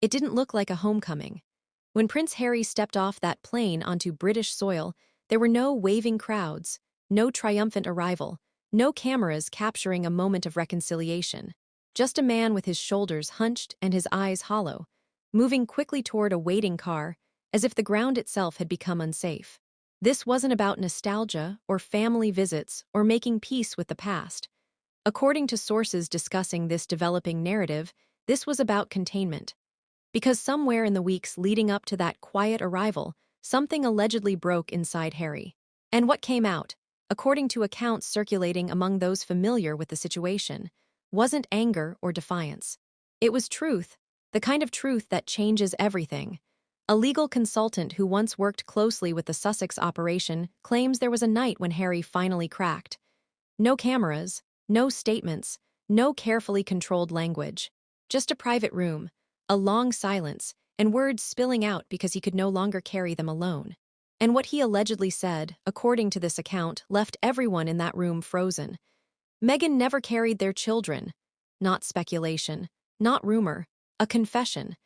It didn't look like a homecoming. When Prince Harry stepped off that plane onto British soil, there were no waving crowds, no triumphant arrival, no cameras capturing a moment of reconciliation. Just a man with his shoulders hunched and his eyes hollow, moving quickly toward a waiting car, as if the ground itself had become unsafe. This wasn't about nostalgia or family visits or making peace with the past. According to sources discussing this developing narrative, this was about containment. Because somewhere in the weeks leading up to that quiet arrival, something allegedly broke inside Harry. And what came out, according to accounts circulating among those familiar with the situation, wasn't anger or defiance. It was truth, the kind of truth that changes everything. A legal consultant who once worked closely with the Sussex operation claims there was a night when Harry finally cracked. No cameras, no statements, no carefully controlled language. Just a private room, a long silence, and words spilling out because he could no longer carry them alone. And what he allegedly said, according to this account, left everyone in that room frozen. Meghan never carried their children. Not speculation, not rumor, a confession.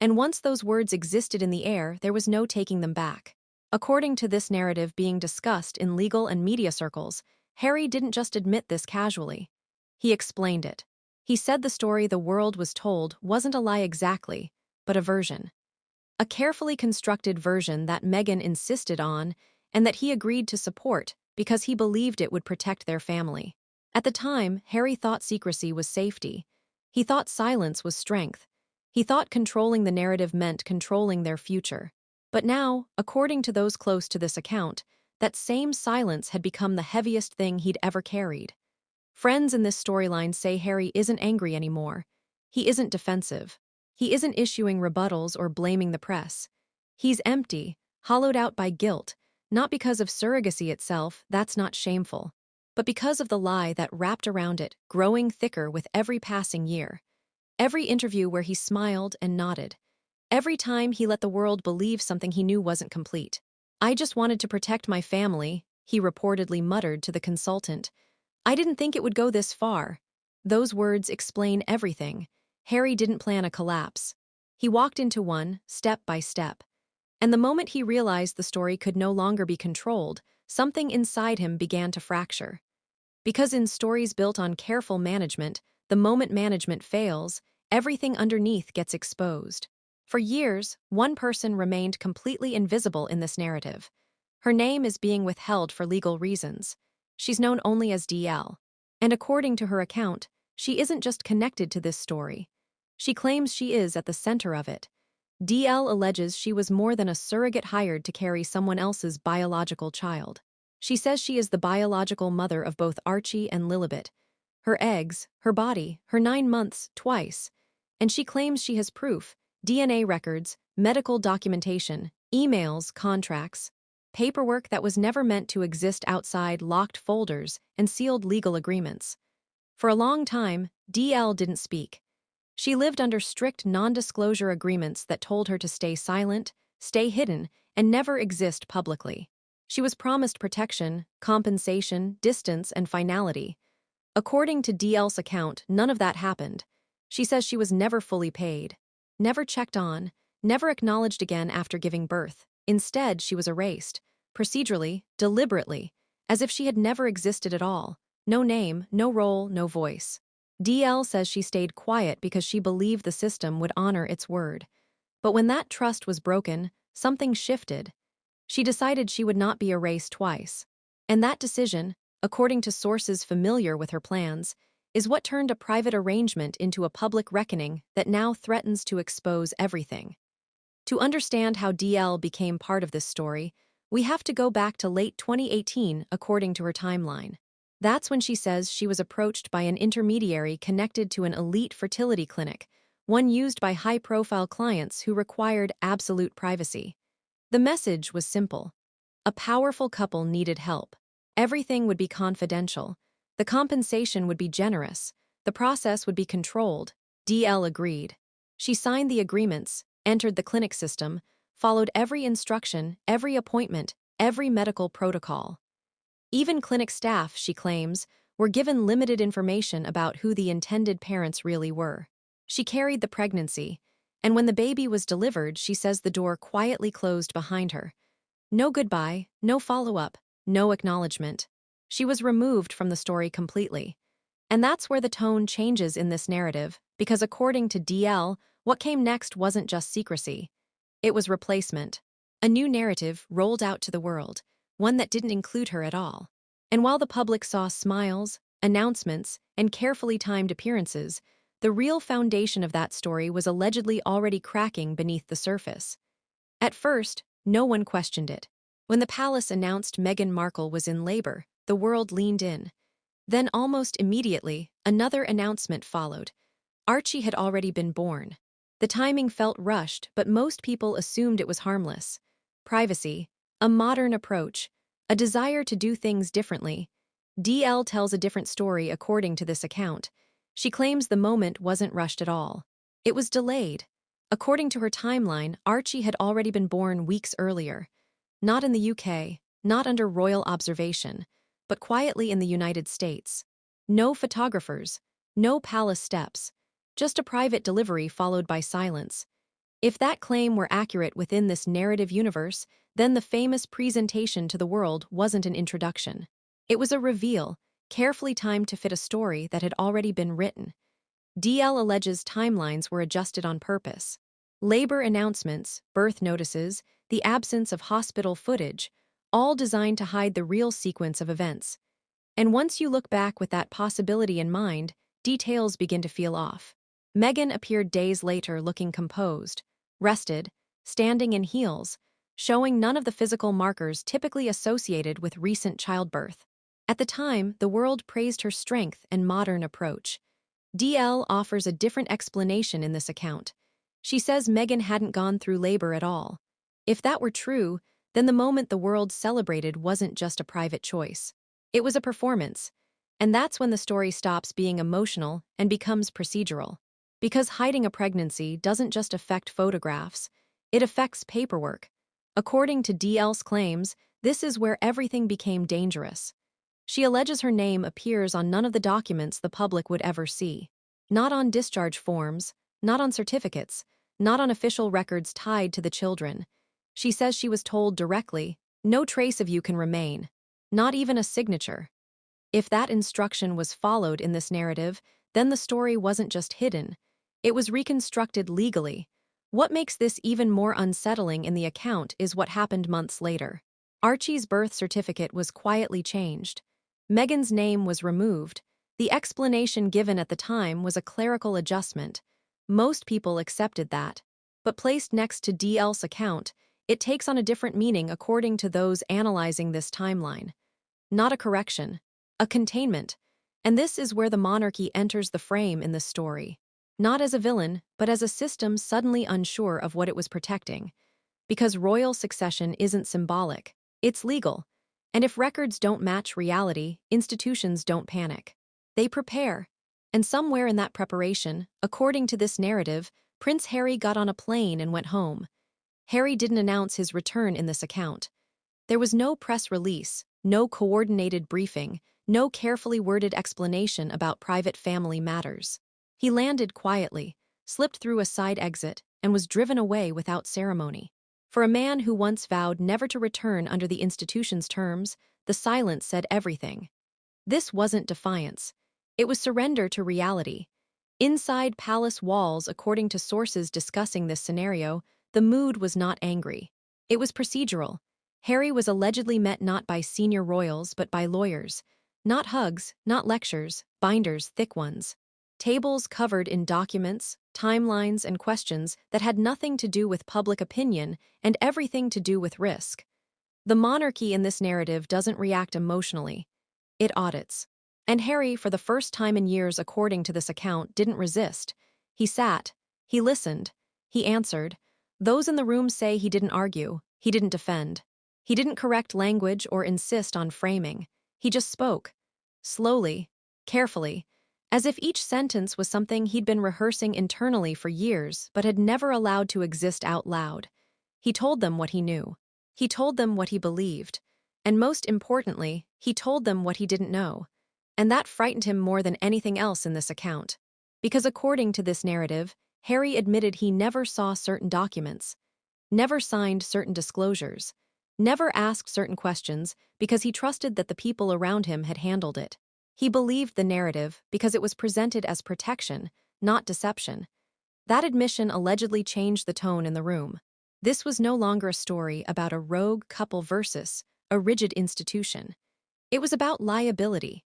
And once those words existed in the air, there was no taking them back. According to this narrative being discussed in legal and media circles, Harry didn't just admit this casually. He explained it. He said the story the world was told wasn't a lie exactly, but a version. A carefully constructed version that Meghan insisted on and that he agreed to support because he believed it would protect their family. At the time, Harry thought secrecy was safety. He thought silence was strength. He thought controlling the narrative meant controlling their future. But now, according to those close to this account, that same silence had become the heaviest thing he'd ever carried. Friends in this storyline say Harry isn't angry anymore. He isn't defensive. He isn't issuing rebuttals or blaming the press. He's empty, hollowed out by guilt, not because of surrogacy itself, that's not shameful, but because of the lie that wrapped around it, growing thicker with every passing year. Every interview where he smiled and nodded. Every time he let the world believe something he knew wasn't complete. "I just wanted to protect my family," he reportedly muttered to the consultant. "I didn't think it would go this far." Those words explain everything. Harry didn't plan a collapse. He walked into one, step by step. And the moment he realized the story could no longer be controlled, something inside him began to fracture. Because in stories built on careful management, the moment management fails, everything underneath gets exposed. For years, one person remained completely invisible in this narrative. Her name is being withheld for legal reasons. She's known only as DL. And according to her account, she isn't just connected to this story. She claims she is at the center of it. DL alleges she was more than a surrogate hired to carry someone else's biological child. She says she is the biological mother of both Archie and Lilibet. Her eggs, her body, her 9 months, twice. And she claims she has proof, DNA records, medical documentation, emails, contracts, paperwork that was never meant to exist outside locked folders and sealed legal agreements. For a long time, DL didn't speak. She lived under strict non-disclosure agreements that told her to stay silent, stay hidden, and never exist publicly. She was promised protection, compensation, distance, and finality. According to DL's account, none of that happened. She says she was never fully paid, never checked on, never acknowledged again after giving birth. Instead, she was erased, procedurally, deliberately, as if she had never existed at all. No name, no role, no voice. DL says she stayed quiet because she believed the system would honor its word. But when that trust was broken, something shifted. She decided she would not be erased twice. And that decision, according to sources familiar with her plans, is what turned a private arrangement into a public reckoning that now threatens to expose everything. To understand how DL became part of this story, we have to go back to late 2018 according to her timeline. That's when she says she was approached by an intermediary connected to an elite fertility clinic, one used by high-profile clients who required absolute privacy. The message was simple. A powerful couple needed help. Everything would be confidential. The compensation would be generous. The process would be controlled. DL agreed. She signed the agreements, entered the clinic system, followed every instruction, every appointment, every medical protocol. Even clinic staff, she claims, were given limited information about who the intended parents really were. She carried the pregnancy, And when the baby was delivered, she says the door quietly closed behind her. No goodbye, no follow-up, no acknowledgement. She was removed from the story completely. And that's where the tone changes in this narrative, because according to DL, what came next wasn't just secrecy. It was replacement. A new narrative rolled out to the world, one that didn't include her at all. And while the public saw smiles, announcements, and carefully timed appearances, the real foundation of that story was allegedly already cracking beneath the surface. At first, no one questioned it. When the palace announced Meghan Markle was in labor, the world leaned in. Then almost immediately, another announcement followed. Archie had already been born. The timing felt rushed, but most people assumed it was harmless. Privacy, a modern approach, a desire to do things differently. DL tells a different story according to this account. She claims the moment wasn't rushed at all. It was delayed. According to her timeline, Archie had already been born weeks earlier. Not in the UK, not under royal observation, but quietly in the United States. No photographers, no palace steps, just a private delivery followed by silence. If that claim were accurate within this narrative universe, then the famous presentation to the world wasn't an introduction. It was a reveal, carefully timed to fit a story that had already been written. DL alleges timelines were adjusted on purpose. Labor announcements, birth notices, the absence of hospital footage, all designed to hide the real sequence of events. And once you look back with that possibility in mind, details begin to feel off. Meghan appeared days later looking composed, rested, standing in heels, showing none of the physical markers typically associated with recent childbirth. At the time, the world praised her strength and modern approach. DL offers a different explanation in this account. She says Meghan hadn't gone through labor at all. If that were true, then the moment the world celebrated wasn't just a private choice. It was a performance. And that's when the story stops being emotional and becomes procedural. Because hiding a pregnancy doesn't just affect photographs, it affects paperwork. According to DL's claims, this is where everything became dangerous. She alleges her name appears on none of the documents the public would ever see. Not on discharge forms, not on certificates, not on official records tied to the children. She says she was told directly, no trace of you can remain. Not even a signature. If that instruction was followed in this narrative, then the story wasn't just hidden. It was reconstructed legally. What makes this even more unsettling in the account is what happened months later. Archie's birth certificate was quietly changed. Meghan's name was removed. The explanation given at the time was a clerical adjustment. Most people accepted that. But placed next to DL's account, it takes on a different meaning according to those analyzing this timeline. Not a correction, a containment. And this is where the monarchy enters the frame in this story. Not as a villain, but as a system suddenly unsure of what it was protecting. Because royal succession isn't symbolic, it's legal. And if records don't match reality, institutions don't panic. They prepare. And somewhere in that preparation, according to this narrative, Prince Harry got on a plane and went home. Harry didn't announce his return in this account. There was no press release, no coordinated briefing, no carefully worded explanation about private family matters. He landed quietly, slipped through a side exit, and was driven away without ceremony. For a man who once vowed never to return under the institution's terms, the silence said everything. This wasn't defiance. It was surrender to reality. Inside palace walls, according to sources discussing this scenario, the mood was not angry. It was procedural. Harry was allegedly met not by senior royals but by lawyers. Not hugs, not lectures, binders thick ones. Tables covered in documents, timelines, and questions that had nothing to do with public opinion and everything to do with risk. The monarchy in this narrative doesn't react emotionally. It audits. And Harry, for the first time in years according to this account, didn't resist. He sat. He listened. He answered. Those in the room say he didn't argue. He didn't defend. He didn't correct language or insist on framing. He just spoke. Slowly. Carefully. As if each sentence was something he'd been rehearsing internally for years but had never allowed to exist out loud. He told them what he knew. He told them what he believed. And most importantly, he told them what he didn't know. And that frightened him more than anything else in this account. Because according to this narrative, Harry admitted he never saw certain documents, never signed certain disclosures, never asked certain questions because he trusted that the people around him had handled it. He believed the narrative because it was presented as protection, not deception. That admission allegedly changed the tone in the room. This was no longer a story about a rogue couple versus a rigid institution. It was about liability,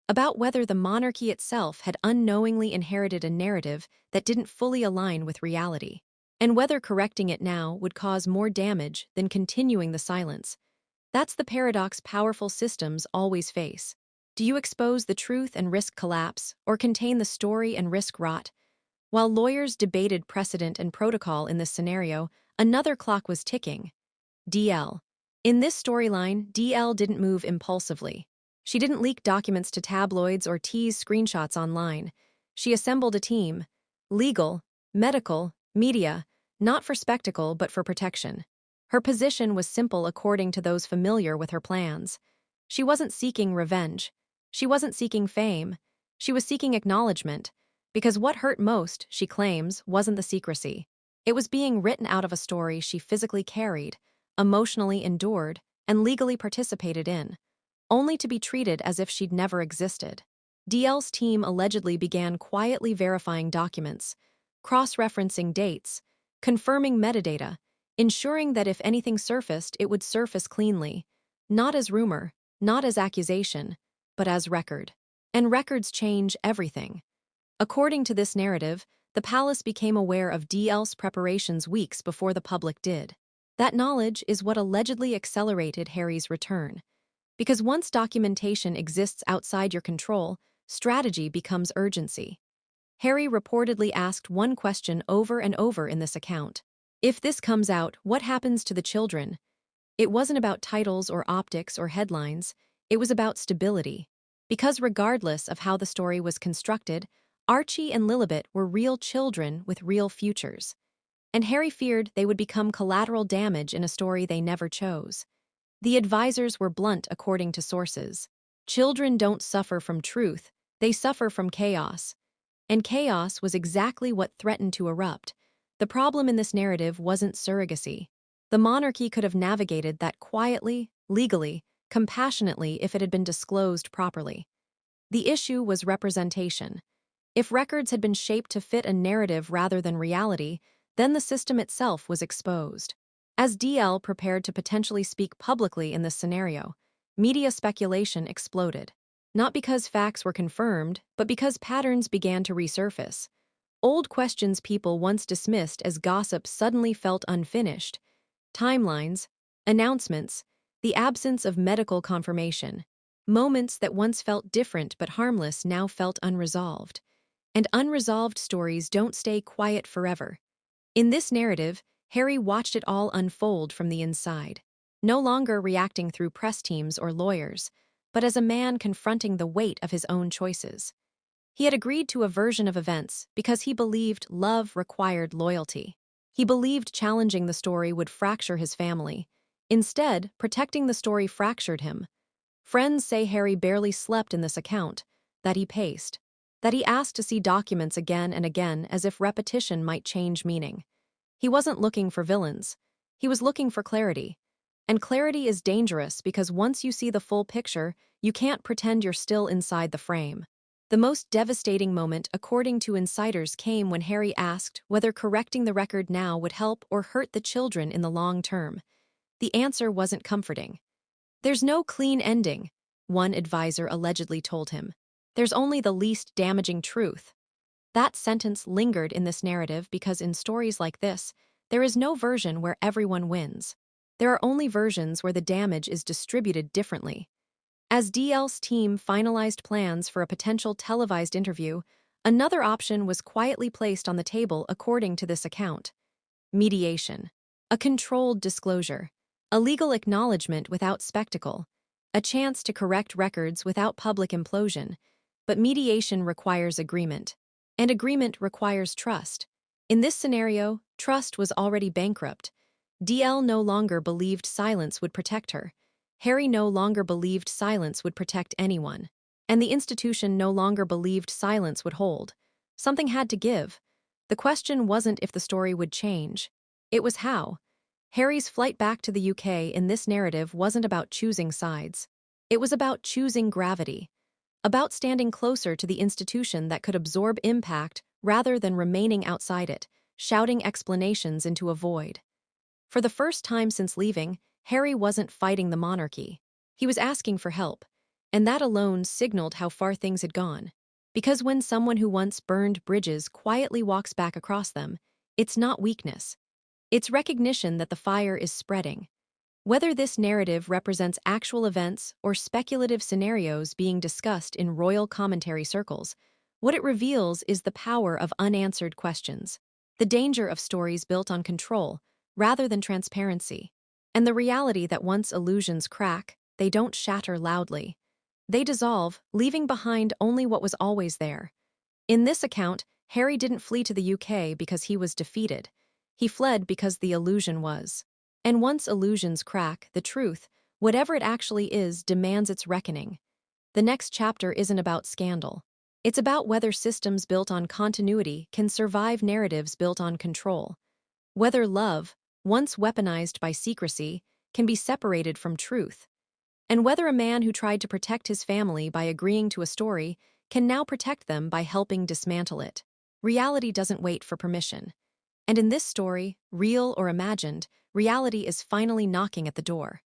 about whether the monarchy itself had unknowingly inherited a narrative that didn't fully align with reality, and whether correcting it now would cause more damage than continuing the silence. That's the paradox powerful systems always face. Do you expose the truth and risk collapse, or contain the story and risk rot? While lawyers debated precedent and protocol in this scenario, another clock was ticking. DL. In this storyline, DL didn't move impulsively. She didn't leak documents to tabloids or tease screenshots online. She assembled a team. Legal, medical, media, not for spectacle but for protection. Her position was simple according to those familiar with her plans. She wasn't seeking revenge. She wasn't seeking fame. She was seeking acknowledgement. Because what hurt most, she claims, wasn't the secrecy. It was being written out of a story she physically carried, emotionally endured, and legally participated in, only to be treated as if she'd never existed. DL's team allegedly began quietly verifying documents, cross-referencing dates, confirming metadata, ensuring that if anything surfaced, it would surface cleanly, not as rumor, not as accusation, but as record. And records change everything. According to this narrative, the palace became aware of DL's preparations weeks before the public did. That knowledge is what allegedly accelerated Harry's return. Because once documentation exists outside your control, strategy becomes urgency. Harry reportedly asked one question over and over in this account. If this comes out, what happens to the children? It wasn't about titles or optics or headlines, it was about stability. Because regardless of how the story was constructed, Archie and Lilibet were real children with real futures. And Harry feared they would become collateral damage in a story they never chose. The advisors were blunt according to sources. Children don't suffer from truth, they suffer from chaos. And chaos was exactly what threatened to erupt. The problem in this narrative wasn't surrogacy. The monarchy could have navigated that quietly, legally, compassionately if it had been disclosed properly. The issue was representation. If records had been shaped to fit a narrative rather than reality, then the system itself was exposed. As DL prepared to potentially speak publicly in this scenario, media speculation exploded. Not because facts were confirmed, but because patterns began to resurface. Old questions people once dismissed as gossip suddenly felt unfinished. Timelines, announcements, the absence of medical confirmation. Moments that once felt different but harmless now felt unresolved. And unresolved stories don't stay quiet forever. In this narrative, Harry watched it all unfold from the inside, no longer reacting through press teams or lawyers, but as a man confronting the weight of his own choices. He had agreed to a version of events because he believed love required loyalty. He believed challenging the story would fracture his family. Instead, protecting the story fractured him. Friends say Harry barely slept in this account, that he paced, that he asked to see documents again and again as if repetition might change meaning. He wasn't looking for villains. He was looking for clarity. And clarity is dangerous because once you see the full picture, you can't pretend you're still inside the frame. The most devastating moment, according to insiders, came when Harry asked whether correcting the record now would help or hurt the children in the long term. The answer wasn't comforting. "There's no clean ending," one advisor allegedly told him. "There's only the least damaging truth." That sentence lingered in this narrative because in stories like this, there is no version where everyone wins. There are only versions where the damage is distributed differently. As DL's team finalized plans for a potential televised interview, another option was quietly placed on the table according to this account. Mediation. A controlled disclosure. A legal acknowledgement without spectacle. A chance to correct records without public implosion. But mediation requires agreement. And agreement requires trust. In this scenario, trust was already bankrupt. DL no longer believed silence would protect her. Harry no longer believed silence would protect anyone. And the institution no longer believed silence would hold. Something had to give. The question wasn't if the story would change. It was how. Harry's flight back to the UK in this narrative wasn't about choosing sides. It was about choosing gravity, about standing closer to the institution that could absorb impact rather than remaining outside it, shouting explanations into a void. For the first time since leaving, Harry wasn't fighting the monarchy. He was asking for help, and that alone signaled how far things had gone. Because when someone who once burned bridges quietly walks back across them, it's not weakness. It's recognition that the fire is spreading. Whether this narrative represents actual events or speculative scenarios being discussed in royal commentary circles, what it reveals is the power of unanswered questions, the danger of stories built on control rather than transparency, and the reality that once illusions crack, they don't shatter loudly. They dissolve, leaving behind only what was always there. In this account, Harry didn't flee to the UK because he was defeated. He fled because the illusion was. And once illusions crack, the truth, whatever it actually is, demands its reckoning. The next chapter isn't about scandal. It's about whether systems built on continuity can survive narratives built on control. Whether love, once weaponized by secrecy, can be separated from truth. And whether a man who tried to protect his family by agreeing to a story can now protect them by helping dismantle it. Reality doesn't wait for permission. And in this story, real or imagined, reality is finally knocking at the door.